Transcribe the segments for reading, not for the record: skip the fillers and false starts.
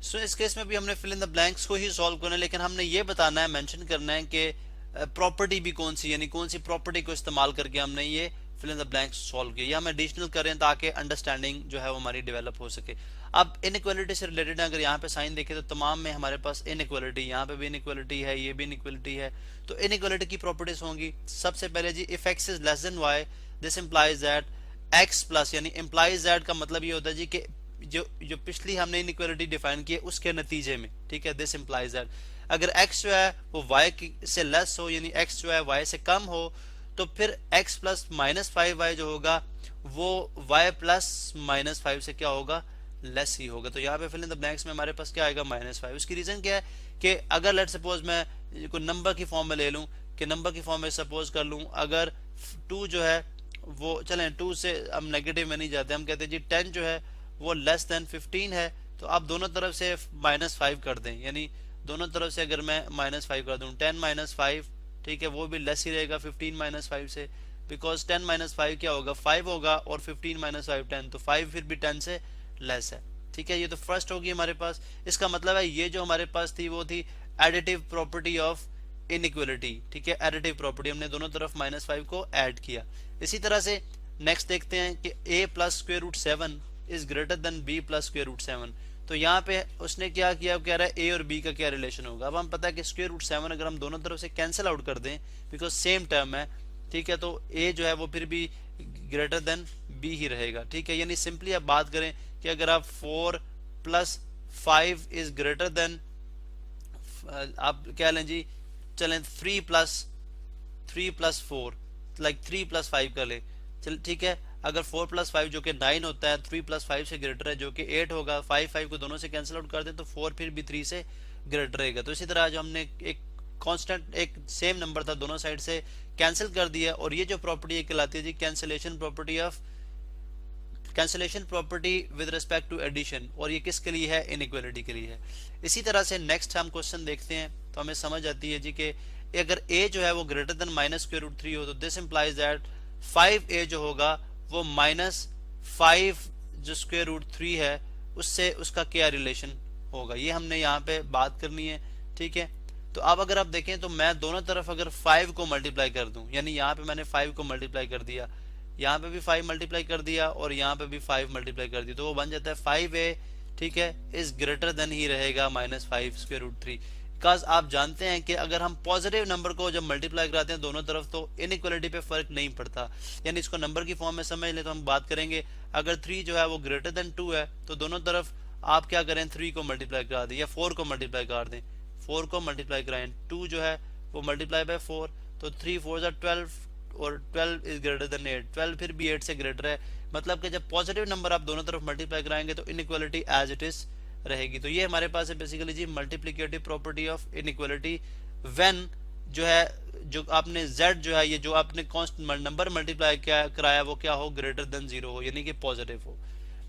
सो इस केस में भी हमने फिल इन द ब्लैंक्स को ही सॉल्व करना है, लेकिन हमने ये बताना है, मेंशन करना है कि प्रॉपर्टी भी कौन सी, यानी कौन सी प्रॉपर्टी को इस्तेमाल करके हमने ये fill in the blanks solve किया, या हम एडिशनल करें ताकि अंडरस्टैंडिंग जो है वो हमारी डेवलप हो सके। अब इनइक्वालिटी से रिलेटेड अगर यहाँ पे साइन देखें तो तमाम में हमारे पास इनइक्वालिटी, यहाँ पे भी इनइक्वालिटी है, ये भी इनइक्वालिटी है। तो इनइक्वालिटी की प्रॉपर्टीज होंगी, सबसे पहले जी if X is less than Y this implies that X plus, यानी इंप्लाइज दैट का मतलब ये होता है जी कि जो जो पिछली हमने इनइक्वालिटी डिफाइन की है उसके नतीजे में, ठीक है, दिस इंप्लाइज दैट अगर x जो है वो y से लेस हो, यानी x जो है y से कम हो, तो फिर x प्लस माइनस 5y जो होगा वो y प्लस माइनस 5 से क्या होगा, लेस ही होगा। तो यहाँ पे फिल इन द ब्लैंक्स में हमारे पास क्या आएगा, -5। उसकी रीजन क्या है कि अगर लेट सपोज मैं कोई नंबर की फॉर्म में ले लूं, कि नंबर की फॉर्म में सपोज कर लूं अगर 2 जो है वो, चलें 2 से हम नेगेटिव में नहीं जाते, हम कहते हैं जी 10 जो है वो लेस देन 15 है, तो आप दोनों तरफ से -5 कर दें, यानी दोनों तरफ से अगर मैं -5 कर दूं 10 -5, ठीक है, वो भी लेस ही रहेगा 15 -5 से, बिकॉज 10 -5 क्या होगा, 5 होगा, और 15 -5 10, तो 5 फिर भी 10 से लेस है, ठीक है। ये तो फर्स्ट होगी हमारे पास। इसका मतलब है ये जो हमारे पास थी वो थी एडिटिव प्रॉपर्टी ऑफ इनइक्वालिटी, ठीक है, एडिटिव प्रॉपर्टी, हमने दोनों तरफ -5 को ऐड किया। इसी तरह से नेक्स्ट देखते हैं कि a plus square root 7 is greater than b plus square root 7। तो यहाँ पे उसने क्या किया, कह रहा है a और b का क्या रिलेशन होगा। अब हम पता है कि स्क्वायर रूट 7 अगर हम दोनों तरफ से कैंसिल आउट कर दें बिकॉज सेम टर्म है, ठीक है, तो a जो है वो फिर भी ग्रेटर देन b ही रहेगा, ठीक है। यानी सिंपली आप बात करें कि अगर आप 4 प्लस 5 इज ग्रेटर देन, आप क्या लें जी, चलें 3 प्लस 4, लाइक 3 प्लस 5 कर ले, चल ठीक है। अगर 4 प्लस 5 जो कि 9 होता है 3 प्लस 5 से ग्रेटर है जो कि 8 होगा, 5 को दोनों से कैंसिल आउट कर दें तो 4 फिर भी 3 से ग्रेटर रहेगा। तो इसी तरह जो हमने एक कांस्टेंट, एक सेम नंबर था, दोनों साइड से कैंसिल कर दिया, और ये जो प्रॉपर्टी कहलाती है जी cancellation property of, cancellation property with respect to addition, और ये किसके लिए है, इनइक्वालिटी के लिए है। इसी तरह से नेक्स्ट हम क्वेश्चन देखते हैं तो हमें समझ आती है जी कि अगर a जो है वो ग्रेटर देन -√3 हो तो दिस इंप्लाइज दैट 5a जो होगा वो -5 जो √3 है उससे उसका क्या रिलेशन होगा, ये हमने यहाँ पे बात करनी है, ठीक है। तो अब अगर आप देखें तो मैं दोनों तरफ अगर 5 को मल्टीप्लाई कर दूं, यानी यहाँ पे मैंने 5 को मल्टीप्लाई कर दिया, यहाँ पे भी 5 मल्टीप्लाई कर दिया, और यहाँ पे भी 5 मल्टीप्लाई कर दिया, तो वो बन जाता है 5a, ठीक है, इज ग्रेटर देन ही रहेगा -5√3। बिकॉज आप जानते हैं कि अगर हम पॉजिटिव नंबर को जब मल्टीप्लाई कराते हैं दोनों तरफ तो इनइक्वालिटी पे फर्क नहीं पड़ता, यानी इसको नंबर की फॉर्म में समझ ले तो हम बात करेंगे अगर 3 जो है वो ग्रेटर देन 2 है तो दोनों तरफ आप क्या करें, 3 को मल्टीप्लाई करा दें या 4 को मल्टीप्लाई कर दें, 4 को मल्टीप्लाई कराएं, 2 जो है वो मल्टीप्लाई बाय 4, तो 3 4 12, और 12 इज ग्रेटर देन 8, 12 फिर भी 8 से ग्रेटर है, मतलब कि जब पॉजिटिव नंबर आप दोनों तरफ मल्टीप्लाई कराएंगे तो इनइक्वालिटी एज इट इज रहेगी। तो ये हमारे पास है बेसिकली जी multiplicative property of inequality when जो है, जो आपने z जो है ये जो आपने कांस्टेंट नंबर मल्टीप्लाई कराया वो क्या हो, ग्रेटर देन 0 हो, यानी कि पॉजिटिव हो।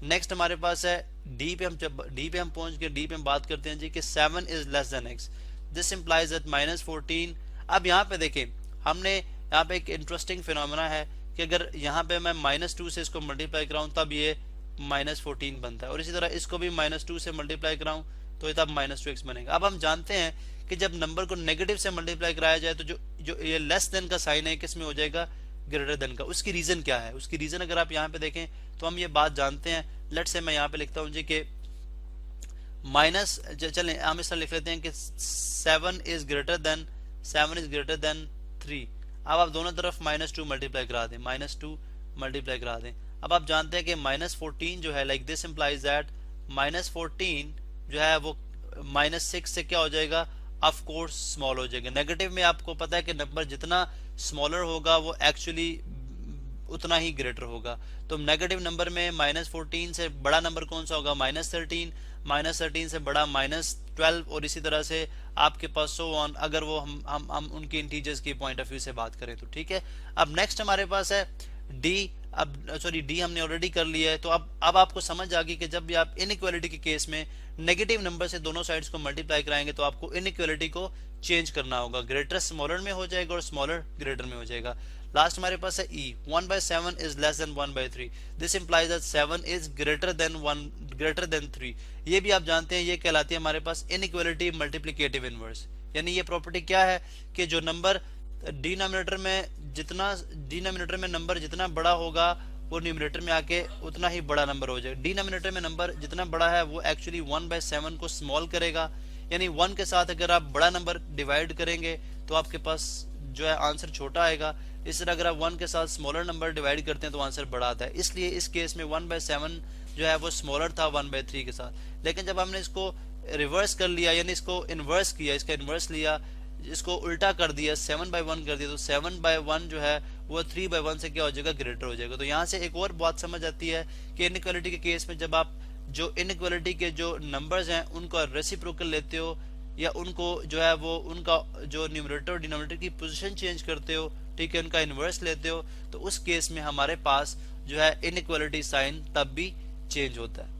नेक्स्ट हमारे पास है डी पे, हम जब डी पे हम पहुंच के डी पे हम बात करते हैं जी कि 7 is less then x, this implies that -14। अब यहाँ पे देखें हमने यहाँ पे एक इंटरेस्टिंग फिनोमेना है कि अगर यहाँ पे मैं -2 से इसको मल्टीप्लाई कराऊं तब ये -14 बनता है, और इसी तरह इसको भी -2 से मल्टीप्लाई कराऊं तो ये तब -2x बनेगा। अब हम जानते हैं कि जब नंबर को नेगेटिव से मल्टीप्लाई कराया जाए तो जो जो ये लेस देन का साइन है किस में हो जाएगा, ग्रेटर देन का। उसकी रीजन क्या है, उसकी रीजन अगर आप यहाँ पे देखें तो हम ये बात जानते हैं। लेट से मैं यहाँ पे लिखता हूँ जी कि चलें हम इस तरह लिख लेते हैं कि 7 इज ग्रेटर देन 3। अब आप दोनों तरफ -2 मल्टीप्लाई करा दें, -2 मल्टीप्लाई करा दें। अब आप जानते हैं कि -14 जो है, लाइक दिस इंप्लाइज दैट -14 जो है वो -6 से क्या हो जाएगा, ऑफ कोर्स स्मॉल हो जाएगा। नेगेटिव में आपको पता है कि नंबर जितना स्मॉलर होगा वो एक्चुअली उतना ही ग्रेटर होगा। तो नेगेटिव नंबर में -14 से बड़ा नंबर कौन सा होगा, -13, -13 से बड़ा -12, और इसी तरह से आपके पास सो ऑन, अगर वो हम उनके इंटीजर्स की पॉइंट ऑफ व्यू से बात करें तो ठीक है। अब नेक्स्ट हमारे पास है डी। अब सॉरी डी हमने ऑलरेडी कर लिया है, तो अब आपको समझ आ गई कि जब भी आप इनइक्वालिटी के केस में नेगेटिव नंबर से दोनों साइड्स को मल्टीप्लाई कराएंगे तो आपको इनइक्वालिटी को चेंज करना होगा, ग्रेटर स्मॉलर में हो जाएगा और स्मॉलर ग्रेटर में हो जाएगा। लास्ट हमारे पास है ई, 1/7 is less then 1/3, this implies that 7 is greater then 3। ये भी आप जानते हैं, ये कहलाती है हमारे पास इनइक्वालिटी मल्टीप्लिकेटिव इनवर्स। यानी ये प्रॉपर्टी क्या है कि जो नंबर डिनोमिनेटर में नंबर जितना बड़ा होगा वो न्यूमरेटर में आके उतना ही बड़ा नंबर हो जाएगा। डिनोमिनेटर में नंबर जितना बड़ा है वो एक्चुअली 1/7 को स्मॉल करेगा, यानी 1 के साथ अगर आप बड़ा नंबर डिवाइड करेंगे तो आपके पास जो है आंसर छोटा आएगा। इस तरह अगर आप 1 के साथ स्मॉलर नंबर डिवाइड करते हैं तो आंसर बड़ा आता है। इसलिए इस केस में 1/7 जो है वो स्मॉलर था 1/3 के साथ। लेकिन जब हमने इसको रिवर्स कर लिया, यानी इसको इन्वर्स किया, इसका इन्वर्स लिया, इसको उल्टा कर दिया, 7/1 कर दिया, तो 7/1 जो है वो 3/1 से क्या हो जाएगा, ग्रेटर हो जाएगा। तो यहाँ से एक और बात समझ आती है कि इनइक्वालिटी के केस में जब आप जो इनइक्वालिटी के जो नंबर्स हैं उनको रेसिप्रोकल लेते हो या उनको जो है वो उनका जो न्यूमरेटर और डिनोमिनेटर की पोजीशन चेंज करते हो, ठीक है, उनका इन्वर्स लेते हो, तो उस केस में हमारे पास जो है इनइक्वालिटी साइन तब भी चेंज होता है।